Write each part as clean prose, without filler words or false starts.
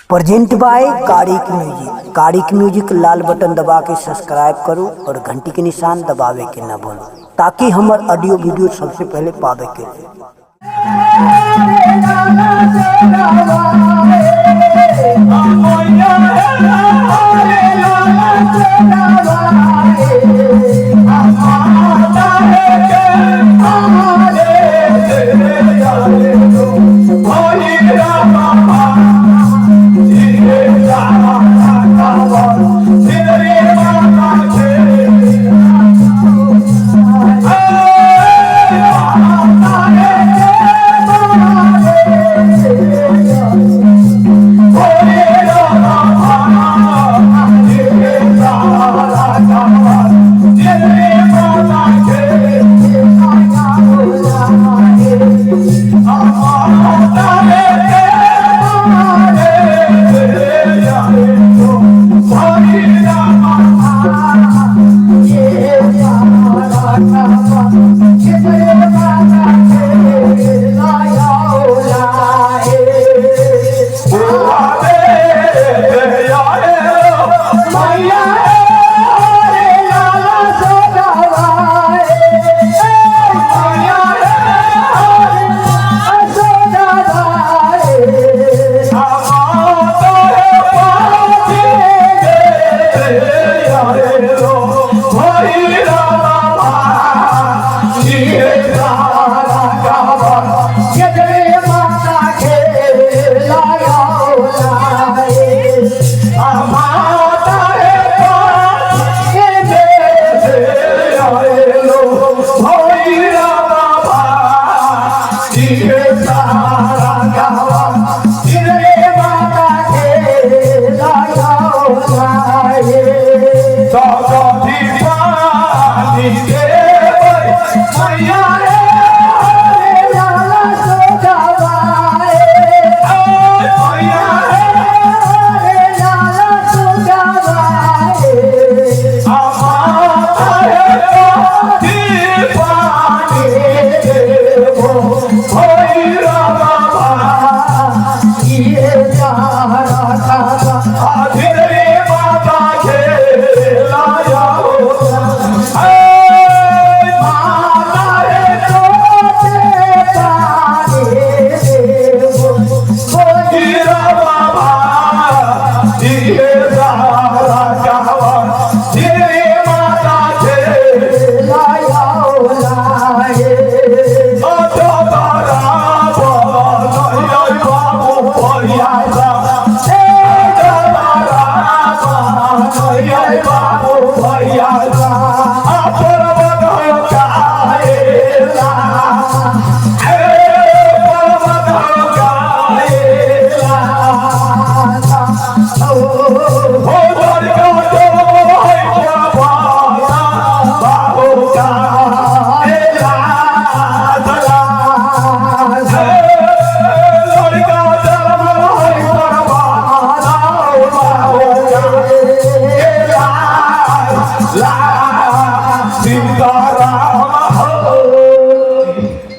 Present by Karik music. Karik music लाल button दबा के सब्सक्राइब करो और घंटी के निशान दबावे के ना भूलो ताकि हमार ऑडियो वीडियो सबसे पहले पावे के लिए।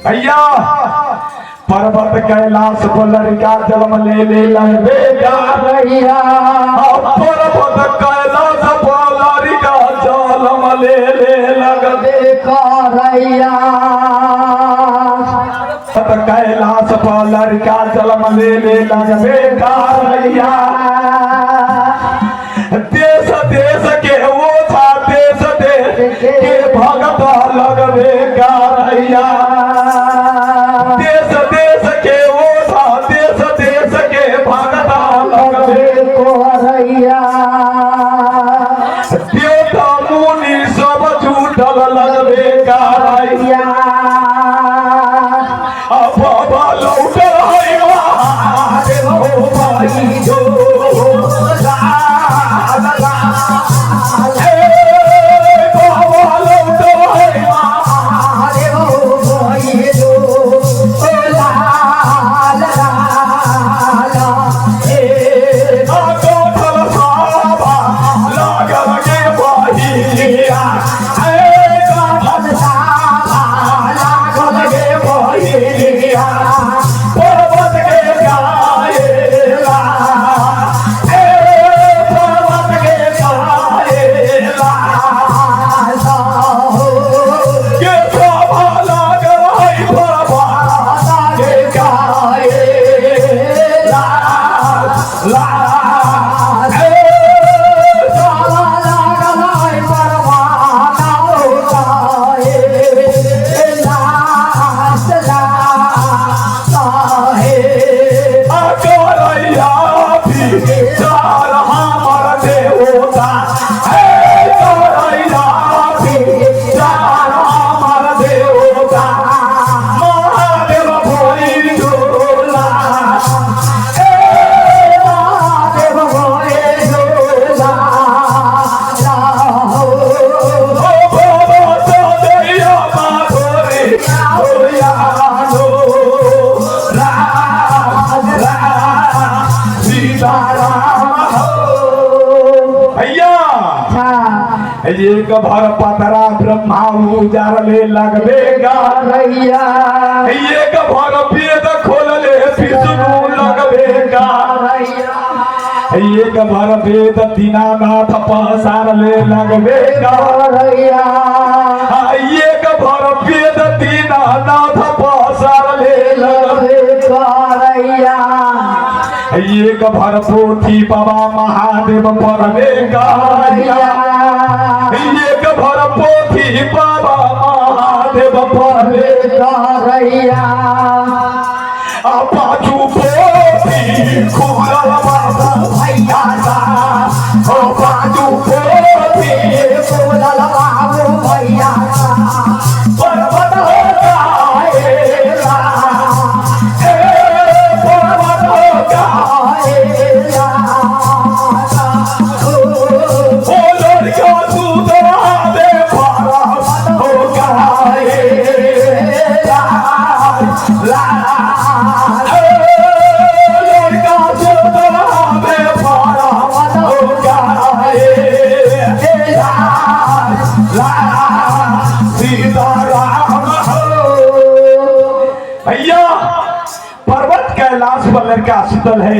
भैया पर्वत कैलाश पर लड़का जन्म ले लगबे भैया पर्वत कैलाश पर लड़का जन्म ले लगबे करैया कैलाश पर लड़का जन्म ले लगबे करैया देश देश के वो था देश देश के भगत लगबे करैया देश देश के वो था देश देश के भगत लगबे करैया देवता मुनि सब जुटल लगबे करैया अब लौटल है महादेव भाई जो एक भर पतरा ब्रह्मा उजारले लगबेगा रैया एक भर वेद खोलले विष्णु लगबेगा एक भर वेद दीनानाथ पसारले लगबेगा रैया एक भर वेद दीनानाथ पसारले लगबेगा रैया एक भर पोथी बाबा महादेव पढ़बेगा एक भर पोथी बाबा महादेव पढ़बेगा रैया पाछू पोथी खुलल बाबा भैया ओ पाछू पोथी बोलल बाबू भैया पर्वत हो जाएगा पर्वत हो जाएगा ओ लड़का तू दे पर्वत हो जाएगा लड़का तू दे पर्वत हो जाएगा सीताराम भैया पर्वत कैलाश पर लड़का सुतल है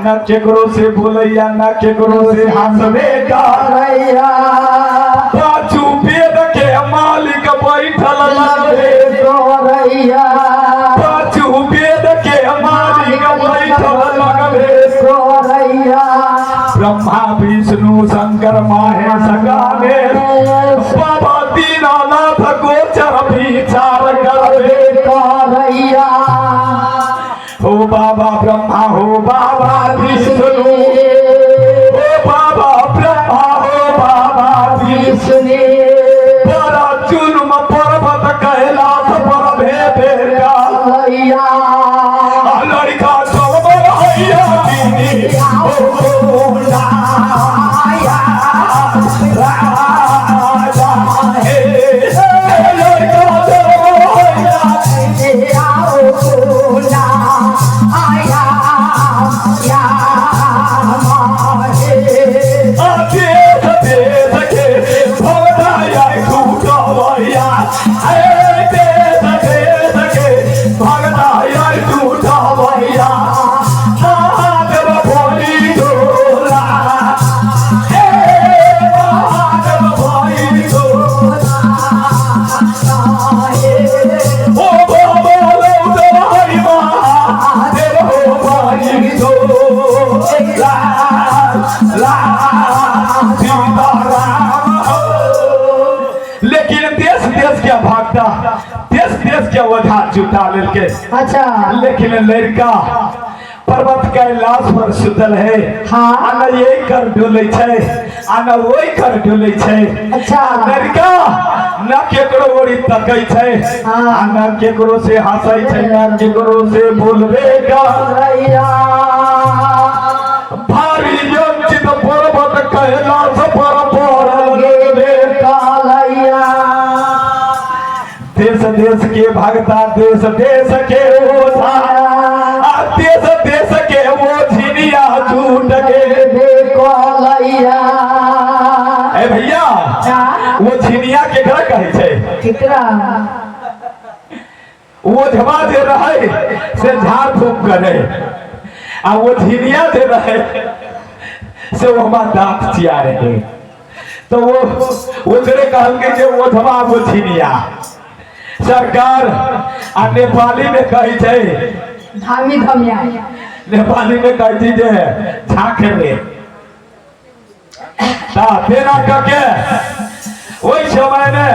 न केकरो से बोलैया न केकरो से हंसबेगा रैया पाछू वेद के मालिक बैठल लगबे रैया पाछू वेद के मालिक बैठल लगबे रैया ब्रह्मा विष्णु शंकर महेश गाने बाबा दीनानाथ गोचर विचार करबे रैया हो बाबा ब्रह्मा हो बाबा विष्णु हो बाबा ब्रह्मा हो बाबा विष्णु बड़ा जुल्म पर्वत कैलाश पर भेबेगा रैया लड़का सब भैया दीदी हो राजा हे लड़का सब भैया देश देश के भगदाया टूटवैया देश देश के भगदाया टूटवैया महादेव भोली डोला महादेव भोली डोला ओ बाबा लौट भाई महादेव हो भाई डोला लेकिन देश देश के भागता देश देश के वजह जुटा लेके अच्छा लेकिन लड़का पर्वत कैलाश पर सुतल है हाँ। आना यही कर डोले छे आना वही कर डोले छे अच्छा। लड़का न केकरो ओरी तकै छे हाँ। आ न केकरो से हंसै छे न केकरो से बोलबेगा रैया भारी यंचित पर्वत कैलाश पर पड़ल बेटा रैया देश देश के भगता देश देश के ओझा आ देश देश के वो झिनिया झूठ के रैया ए भैया वो झिनिया के घर कहे छे कितना वो झमा जे रहे से झाड़ फूक करे आ वो झिनिया जे रहे से वो हमारा दांत चिया रहे तो वो करे कहल के जे वो झमा वो झिनिया सरकार आ नेपाली में कही छे धामी धमिया नेपाली में कह दीजिए झांके रे तेरा करके वही समय में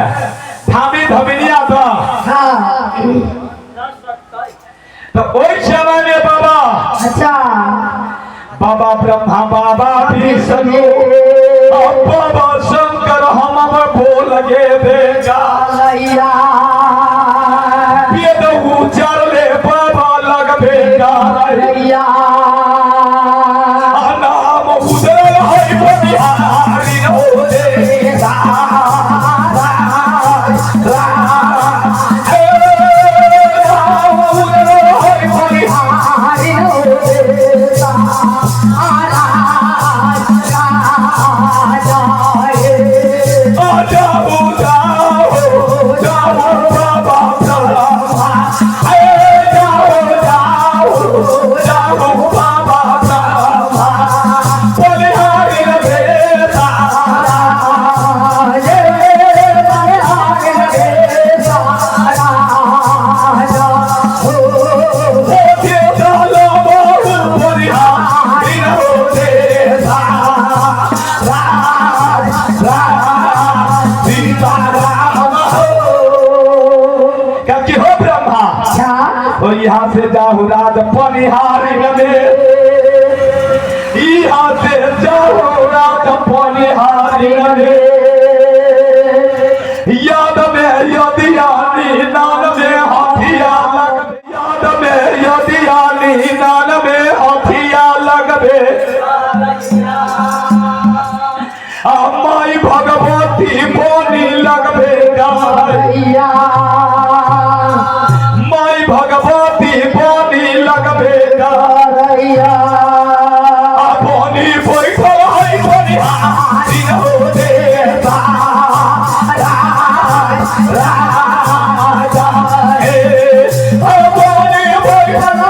धामी धमिनिया था तो वही समय में बाबा अच्छा बाबा ब्रह्मा बाबा विष्णु और बाबा शंकर हम बोल गे देगा लैया वेद उचार ले बाबा लगबेगा लैया नाम उदर है बनिहारी हो देगा यहाँ से जाहु राज पनिहारी में यहाँ से जाहु राज पनिहारी में याद में यदियानी नान में हाथिया लगबे याद में यदियानी नान में हाथिया लगबे माई भगवती बोनी लगबे लैया माई भगवती बोनी लगबे लैया बोनी बैठल है बोनी हाथी हो देता राजा हे बोनी बैठल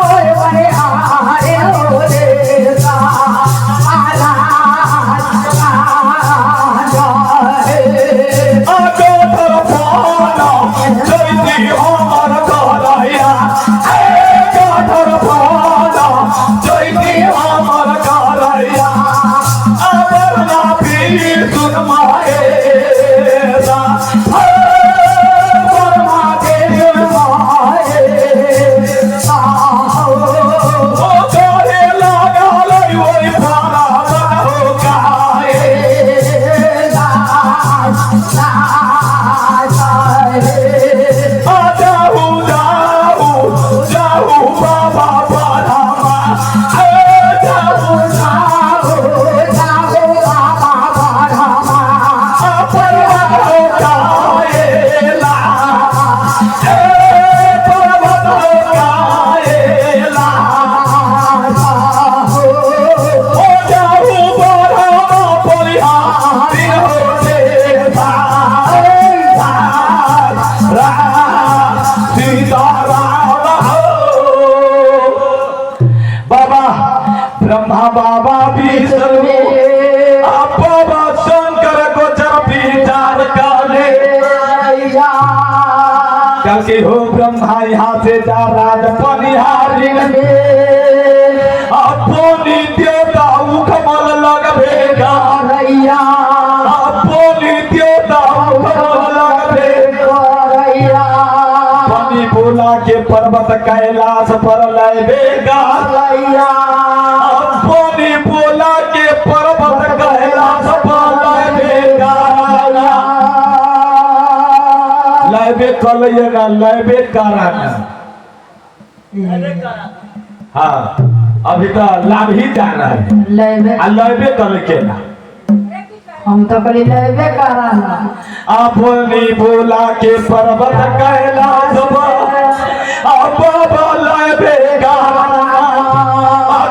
ब्रह्मा बाबा विष्णु बाबा शंकर गोचर विचार काले करके हो ब्रह्मा यहाँ से जा राज पनिहारी अपनी देवता उखमल लगबेगा लैया अपनी देवता उखमल लगबेगा पानी बोला के पर्वत कैलाश पर लैबेगा लैया पानी बोला के पर्वत कैलाश पर लैबेगा लैबे कलिएगा लैबे कराना हाँ अभी तो लाभ ही जाना है लैबे लैबे कर के ना हम तो कली लैबे कराना अपनी बोला के पर्वत कैलाश बाबा लैबे कराना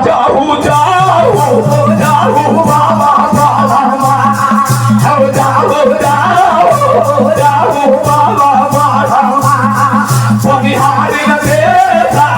जाऊ जाऊ जाऊ बाबा जाऊ जाऊ जाऊ जाऊ बाबा पनिहारी देता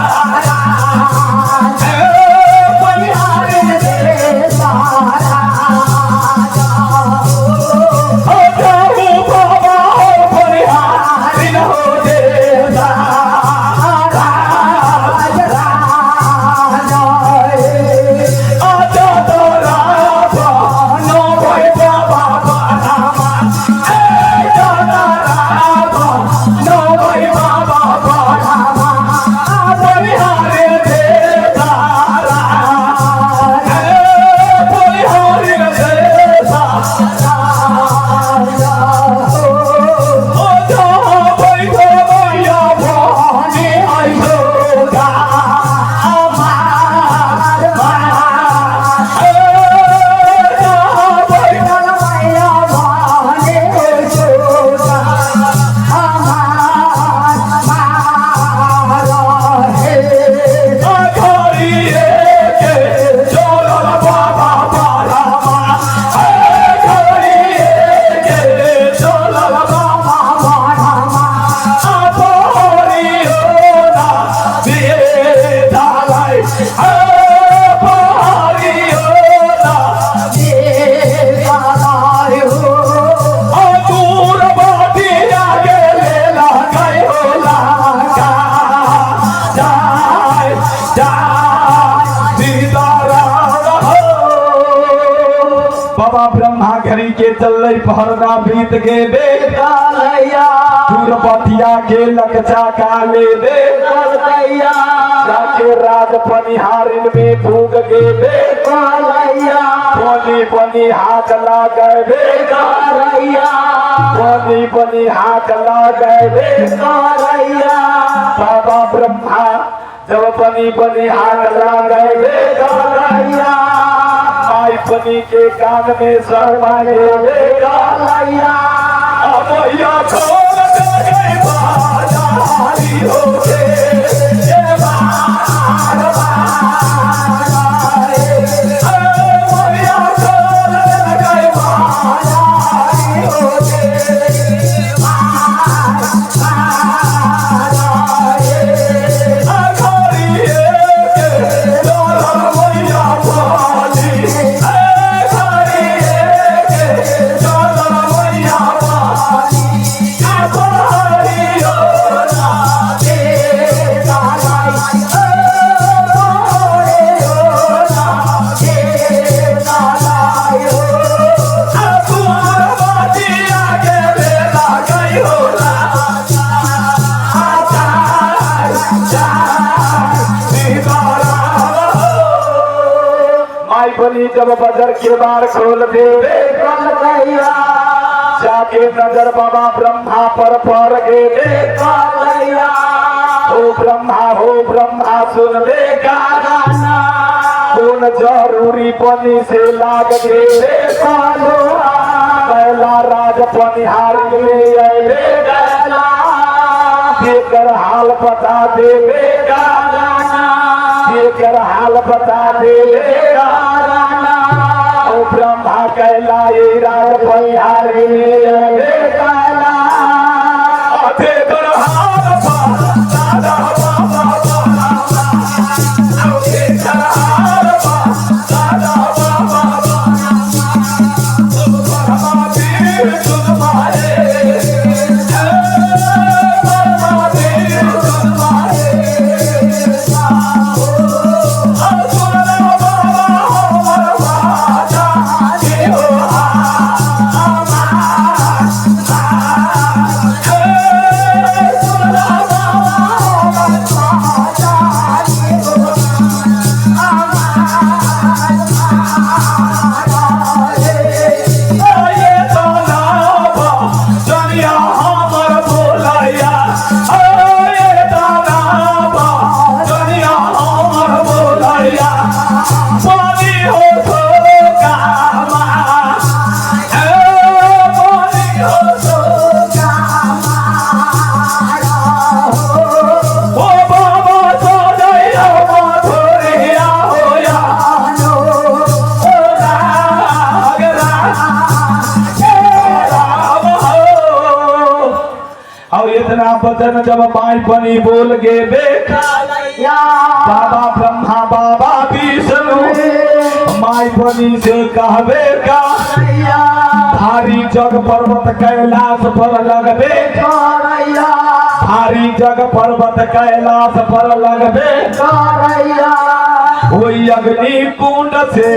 बाबा ब्रह्मा घड़ी के चल पहरना बीत गे बे दुर्पतिया के लकचा का ले दे जाके राज पनिहारिन में भूग गे बे बनी बनी हाथ लागे बे बनी बनी हाथ लागे बे बाबा ब्रह्मा जब बनी बनी हाथ लागे बे माई बनी के कान में शर्माए बे अमैया खोल गए बाजारी हो बनी जब बजर के बार खोल दे जाके नजर बाबा ब्रह्मा पर पड़ गे हो ब्रह्मा सुन ले गाना कौन जरूरी बनी से लाग गे पहला राज पनिहार देकर हाल बता दे देकर हाल बता दे ब्रह्मा कहलाए राज पनिहार बचन जब माई बनी बोल गे बाबा ब्रह्मा बाबा विष्णु माई बनी से कहबे का भारी जग पर्वत कैलाश पर लगबे भारी जग पर्वत कैलाश पर लगबे वही अग्नि कुंड से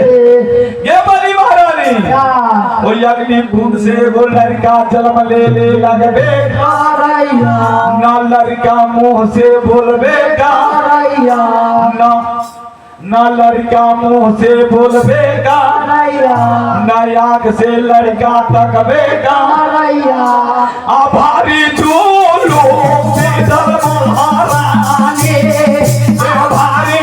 ये बनी महारानी वही अग्नि कुंड से वो लड़का जन्म ले लगबे ना लड़का मुंह से बोलबेगा ना लड़का मुंह से बोलबेगा ना आँख से लड़का तकबेगा भारी झूलो महारानी भारी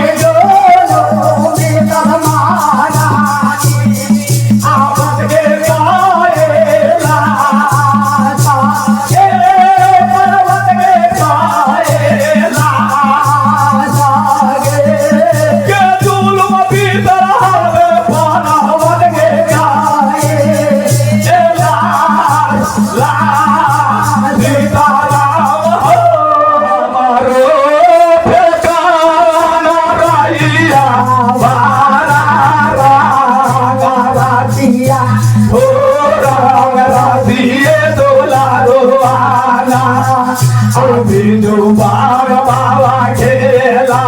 बाबा खेला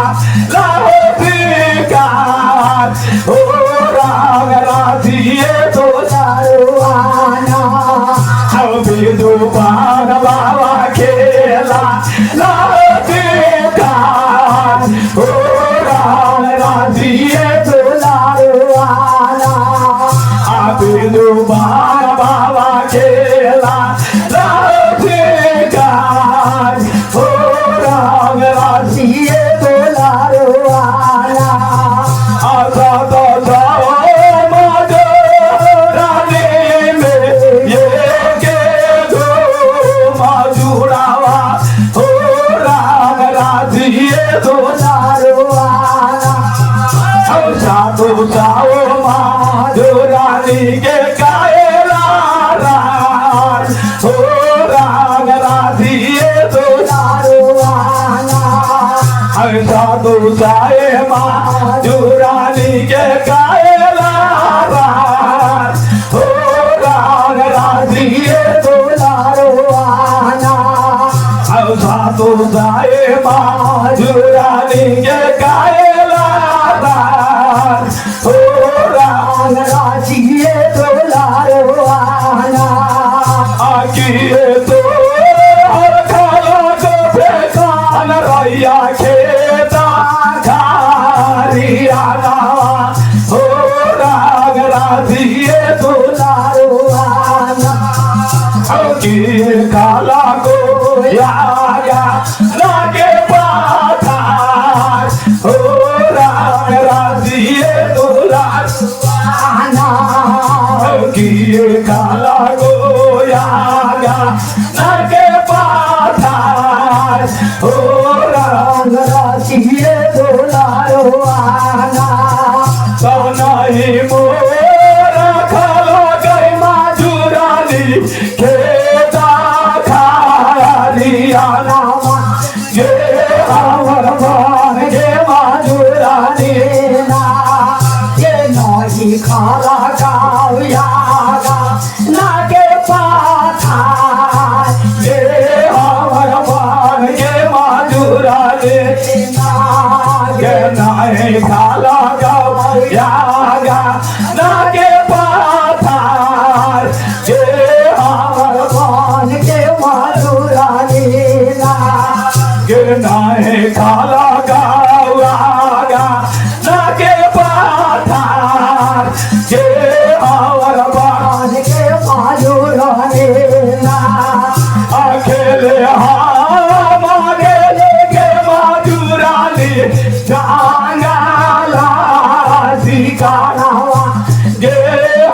राग राजिए तो आना अभी दोबार बाबा खेला लाते का ओ राग राजिए तो आना अभी दोबार बाबा खेला लाते का ओ राग राजिए आना आजा तो जाओ माजो रानी में ये के दो माजुड़ावा हो राग राजिए दो आना हम साधु जाओ माजो रानी के कायला राज हो राग राजिए दो आना साधु जाए माँ जुरानी के कायला राज हो राग राजिए तो आना साधु जाए माँ जुरानी के कायला राज हो राग राजिए आना आकिए तो हर खाला को फेकान रैया खेता घारिया नावा हो राग राजिए तो आना आकिए खाला को यागा लागे पाता हो राग राजिए तो आना किए काला गोयागा नगे पाथार हो राग राजिए आना तो नहीं मोरा खालो गई माजुरानी खेता खारिया नामा ये हमर मान के माजुरानी ना ये नहीं खाला गाँव नागे पाथा ये हमर मान के माजुरानी के नाहे खाला यागा नागे पाथार ये हमर मान के माधुरानी ना के नाहे खाला यागा नागे पाथार ये हमर मान के माधुरानी ना अकेले हमारे लेके माजुरानी जांगाला सिकाना गे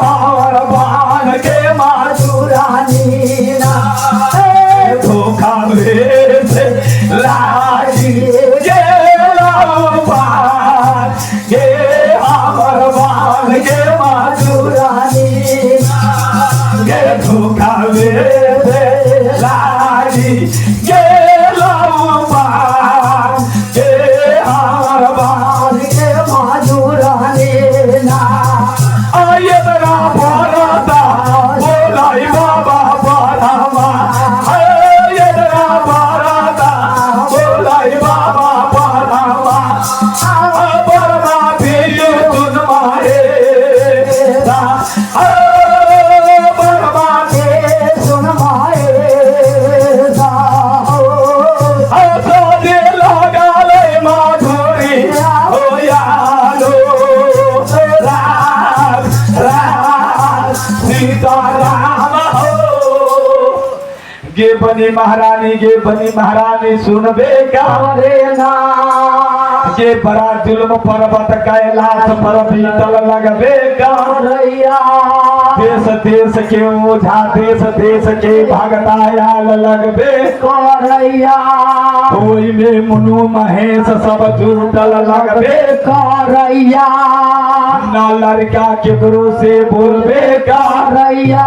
हमार बान के माधुरानी ना धोखा से लागी गे लाबान गे हमार बान के माधुरानी गे धोखा से लागी गे लाबान गे हमार बान मान के माधुरानी ना आये बड़ा भारता बोलाई बाबा बारामा आये बड़ा भारता बोलाई बाबा बारामा बरमा भी तुन मारे बरमा के सुन माए तो दे लगा ले माधुरी हो यालो राम राम सीता राम हो गे बनी महारानी सुनबे का रे ना ये बड़ा जुल्म पर्वत कैलाश पर बीतल लगबे का रैया देश देश के ओझा देश देश के भगतायाल लगबे करैया ओई में मुनु महेश सब जुटल लगबे करैया ना लड़का केकरो से बोलबे का करैया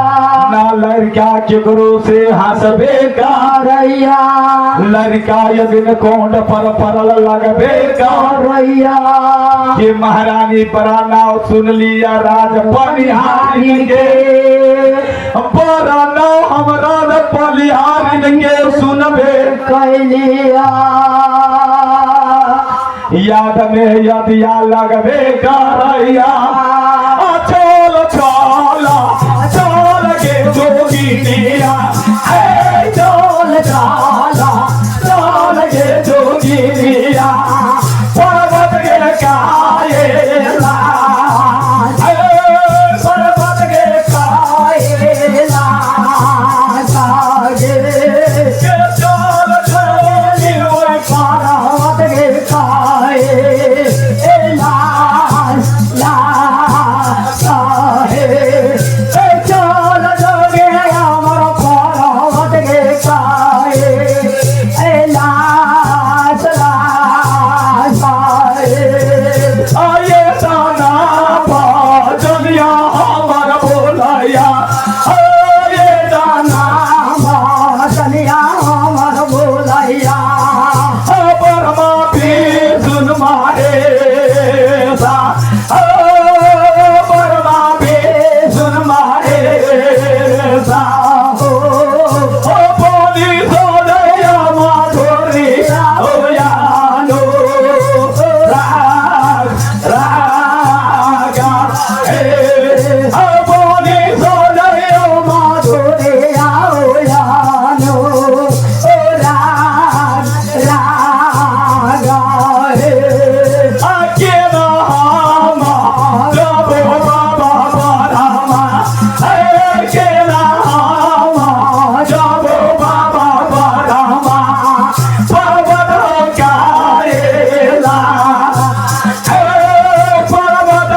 ना लड़का केकरो से हंसबे का करैया लड़का यज्ञ कोंड पर परल लगबे का करैया ये महारानी बड़ा नाव सुन लिया राज पलिहारी के बड़ा नाव हमरा पलिहारी के सुनबे कैलिया याद में यदिया लगबे करैया बोली सोनयो माधुरे आओ जानो ओ राग रागा हे अकेला हामा जब बाबा बारामा अकेला हामा जब बाबा बारामा पर्वत काएला पर्वत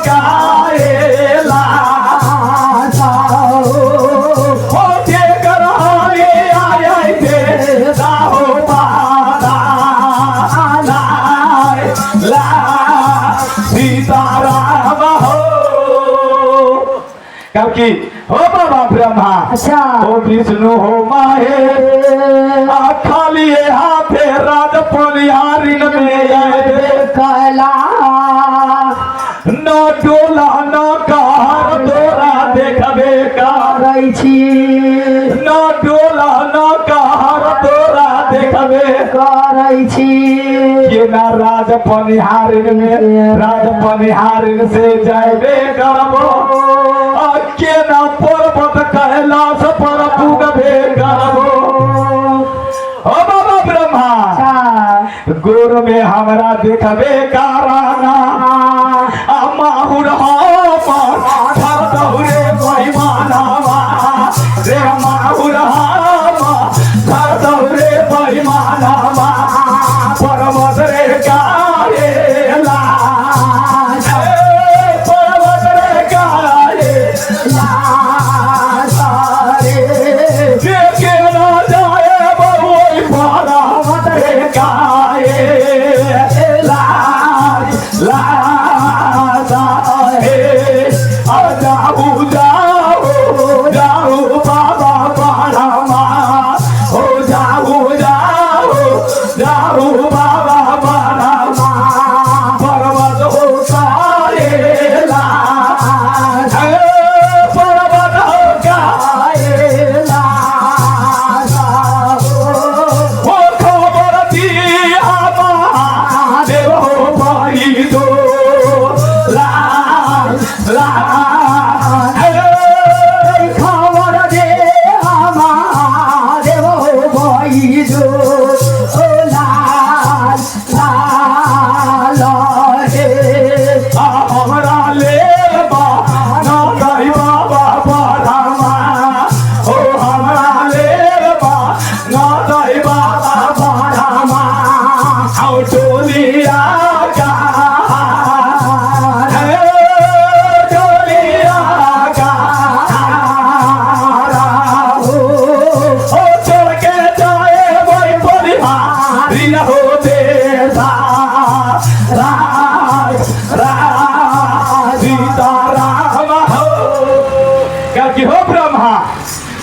काएला होते कराए आए थे साहो पारा ला सीताराम हो क्योंकि हो बाबा ब्रह्मा अच्छा हो विष्णु हो माहे खाली हाथे राज पलिहारिन में आए कला न डोला न कार तोरा देखबे का करै छी न डोला न कार तोरा देखबे करै छी के ना राज पनिहारिन में राज पनिहारिन से जाबे करबो के ना पर्वत कैलाश पर पुगबे करबो ओ बाबा ब्रह्मा गोर में हमरा देखबे काराना माहुर हमर धर दौरे बैमानवा रे माहुर हमर धर दौरे बैमानवा पर्वत रे गाएला पर्वत रे गाएला के ना जाए बहु पर्वत रे गाएला ला जाओ जाओ जाओ बाबा बारामा हो जाओ जाओ जाओ बाबा बारामा पर्वत हो काएला पर्वत हो काएला हो खबर दिया देव हो भाई दो खबर दे हमारे वो भाई जो लाल लाल हे हमरा ले बाबा बाबा बारामा हो हमरा ले बाबा बारामा आओ टोलिया का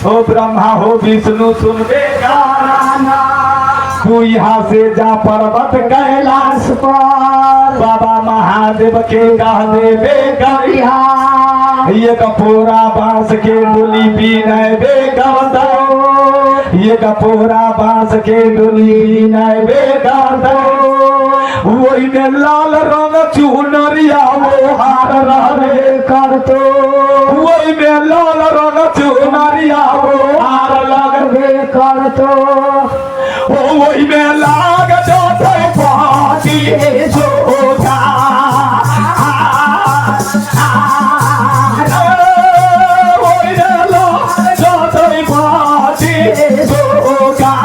हो ब्रह्मा हो विष्णु सुनबे गाना तू यहाँ से जा पर्वत कैलाश पर बाबा महादेव के कह देबे करिहा ये कपूरा बांस के डोली बीनबे कर दो ये कपूरा बांस के डोली बीनबे कर दो वही में लाल रंग चुनरिया वो हार रहबे कर दो वही में लाल रंग चुनरिया वो हार लगबे कर दो वही में लाग जाते पाती जोगा वही में लाग जाते पाती जोगा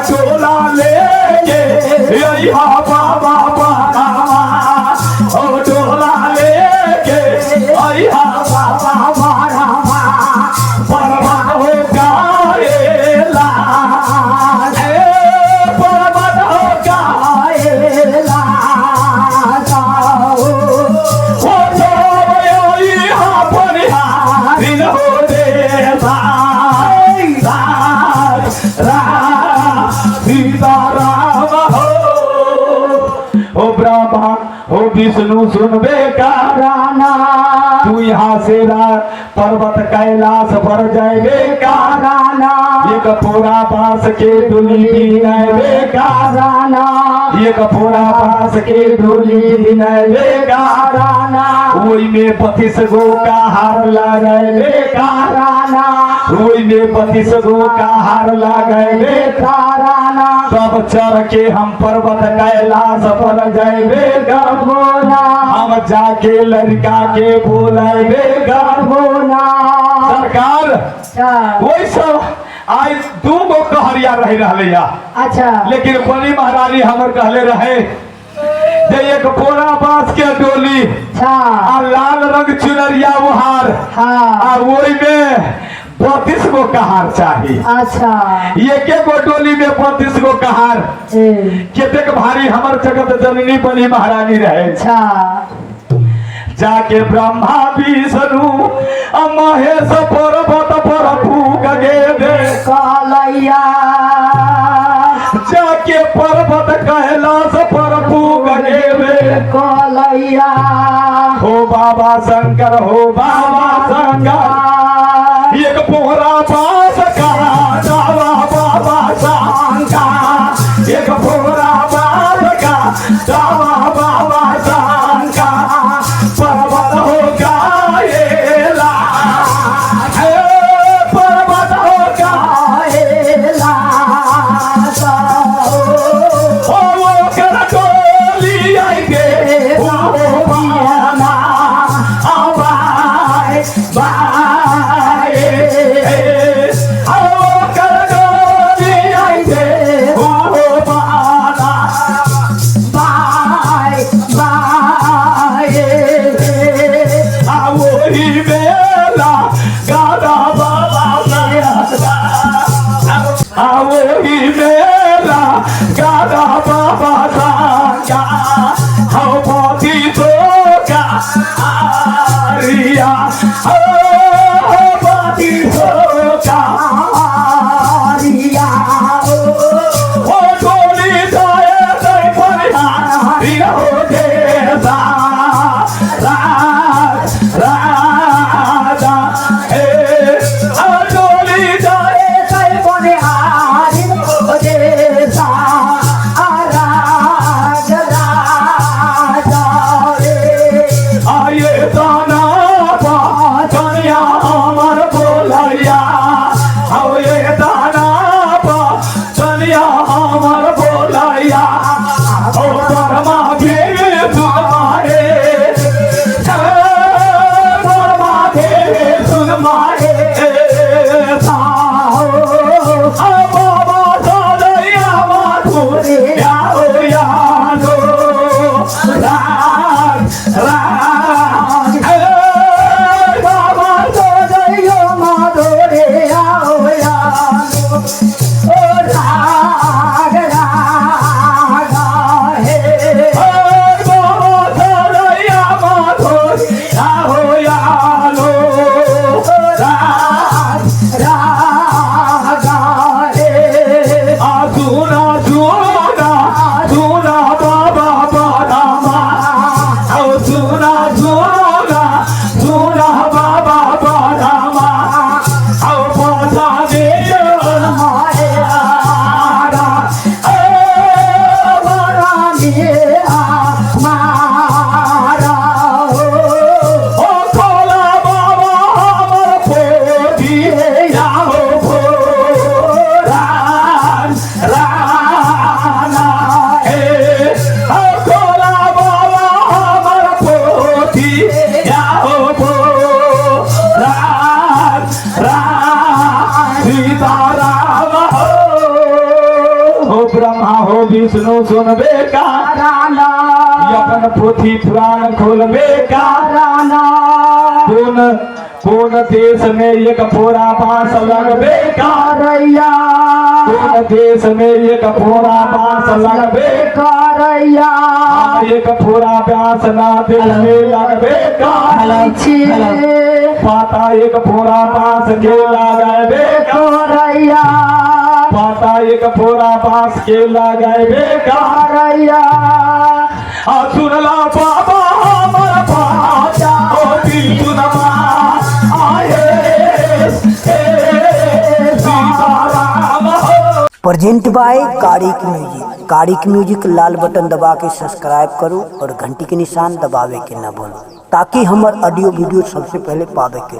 डोला लेके बाबा बाबा ओ डोला लेके बाबा बाबा पर्वत हो गाएला पर्वत हो गाएला हो यहाँ पर दिन हो देवा सीताराम हो ब्रह्मा हो विष्णु सुनबे का गाना तू यहाँ से पर्वत कैलाश पर जाबे का गाना एक पूरा बांस के डोली बीनबे का गाना एक फोरा बांस के डोली बिनैबे गाराना ओई में 32 गो का हार लगैबे गाराना ओई में 32 गो का हार लगैबे गाराना तब चढ़ के हम पर्वत कैलाश पर जाइबे गबोना हम जाके लड़का के बोलैबे गबोना सरकार वही सब आज 2 गो कहरिया रह रहले या अच्छा लेकिन बनी महारानी हमर कहले रहे जे एक फोरा बांस के डोली आ लाल रंग चुनरिया उहार आ ओई में 32 गो कहार चाहिए अच्छा एक गो डोली में 32 गो कहार केतेक भारी हमर जगत जननी बनी महारानी रहे अच्छा जाके ब्रह्मा विष्णु महेश पर्वत पर फूक गे दे कालैया जाके पर्वत कैलाश पर फूक गे दे कालैया हो बाबा शंकर हो बाबा शंकर एक पोहरा बांस का जावा बाबा शंकर एक पोहरा बांस का जावा बाबा शंकर पर्वत हो गाएला पर्वत हो गाएला ओ कर डोली आई गे ओ बाना आवाए बाए ओ कर डोली आई गे ओ बाना बाए बाए आवोही बेला गादा बाबा आवोही बेला गादा बाबा संगा हाउ मोती सोगा आरिया हो मोती सोगा आरिया ओ डोली जाए तै परिया रिया हो देसा राजा हे डोली जाए तै परिया हो देसा आये दाना पाचनिया हमर बोलैया आओ ये दाना पाचनिया हमर बोलैया ओ परमा के सुनमाए परमा के सुनमाए बाबा दादैया माधुरी याओ यादो बाबा दादैया माधुरी याओ यादो ओ राग रागा हे बाबा दादैया माधुरी याओ यादो राग रागा हे सुना सुना सुना बाबा बादामा आओ सुना सुना सुना बाबा बादामा आओ पौधा दे माया मारा ओ खोला बाबा हमर पोधी आओ राना हे ओ खोला बाबा हमर पोथी आओ सीताराम हो ब्रह्मा हो विष्णु सुनबे का राना अपन पोथी पुराण खोलबे का राना कौन देश में एक फोरा बांस लगबे का रैया कौन देश में एक फोरा बांस लगबे का रैया एक फोरा बांस ना दिल में लगबे का पाता एक फोरा बांस के लगबे का रैया पाता एक फोरा बांस के लगबे का रैया सुनला बाबा हमर बाजा ओ दिल सुनमा आए सीताराम हो present by Karik music. Karik music लाल बटन दबा के सब्सक्राइब करो और घंटी के निशान दबावे के ना भूलो, ताकि हमार ऑडियो वीडियो सबसे पहले पावे के।